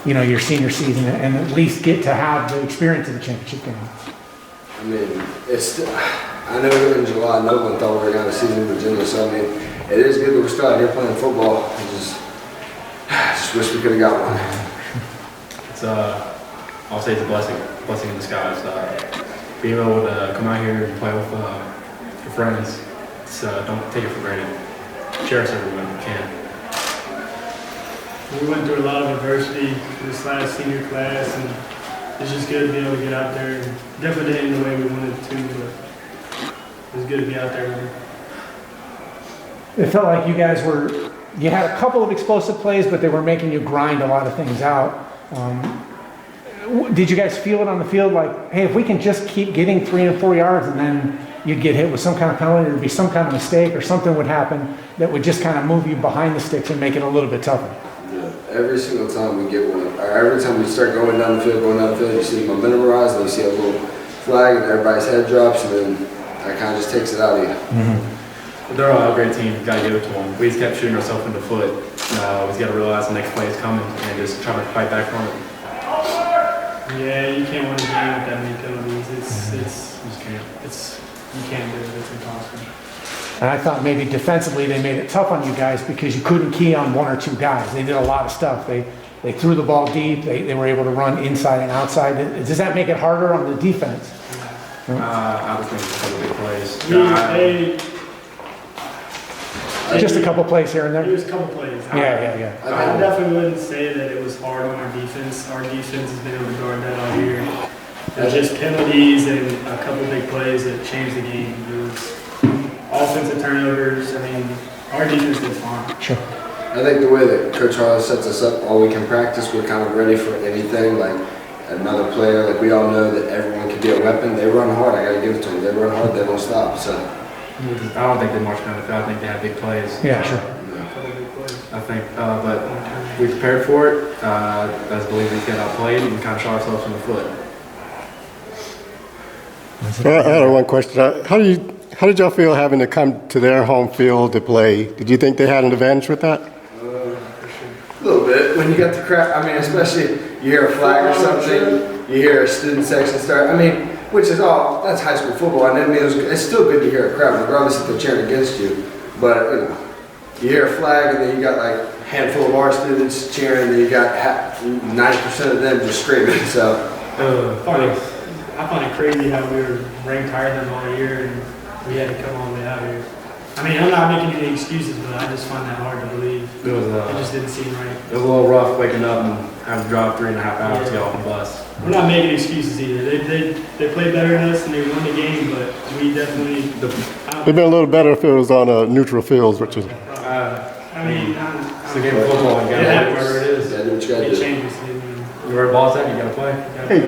your senior season and at least get to have the experience of the championship game? I mean, I know in July no one thought we were going to have a season in Virginia, so I mean, it is good that we're still out here playing football. I just wish we could have got one. It's I'll say it's a blessing in disguise. Being able to come out here and play with your friends, don't take it for granted. Cherish everyone you can. We went through a lot of adversity this last senior class, and it's just good to be able to get out there. And definitely didn't end the way we wanted to, but it was good to be out there. It felt like you guys you had a couple of explosive plays, but they were making you grind a lot of things out. Did you guys feel it on the field like, hey, if we can just keep getting 3 and 4 yards and then you'd get hit with some kind of penalty, there'd be some kind of mistake or something would happen that would just kind of move you behind the sticks and make it a little bit tougher? Yeah, every single time we get one, or every time we start going down the field, you see momentum rise, and you see a little flag and everybody's head drops, and then that kind of just takes it out of you. Mm-hmm. They're all a great team. Got to give it to them. We just kept shooting ourselves in the foot. We just got to realize the next play is coming and just try to fight back from it. Yeah, you can't win a game with that many penalties. You can't do it. It's impossible. And I thought maybe defensively they made it tough on you guys because you couldn't key on 1 or 2 guys. They did a lot of stuff. They threw the ball deep. They were able to run inside and outside. Does that make it harder on the defense? I was thinking a couple big plays. Just a couple plays here and there? It was a couple plays. Yeah. I definitely wouldn't say that it was hard on our defense. Our defense has been able to guard that all year. There's just penalties and a couple big plays that changed the game. It was offensive turnovers. I mean, our defense did fine. Sure. I think the way that Coach Harless sets us up all week in practice, we're kind of ready for anything. Like another player, like we all know that everyone can be a weapon. They run hard. I got to give it to them. They run hard. They don't stop. So. I don't think they marched down the field. I think they had big plays. Yeah, sure. I think, but we prepared for it. As believe we get outplayed and kind of shot ourselves in the foot. I had one question. How did y'all feel having to come to their home field to play? Did you think they had an advantage with that? A little bit. When you got the crowd, I mean, especially you hear a flag or something, you hear a student section start. I mean, which is that's high school football. And I mean, it's still good to hear a crowd, regardless if they're cheering against you. But you hear a flag, and then you got like a handful of our students cheering, and then you got 90% of them just screaming. So. I find it crazy how we were ranked higher than all year and we had to come all the way out here. I mean, I'm not making any excuses, but I just find that hard to believe. It just didn't seem right. It was a little rough waking up and having to drive 3.5 hours to get off the bus. We're not making excuses either. They played better than us and they won the game, but we definitely. It'd been a little better if it was on a neutral field, which is. I mean, it's the game of football. You got to play wherever it is. Yeah, do what you got to do. It changes. Where the ball's at, you got to play. Hey.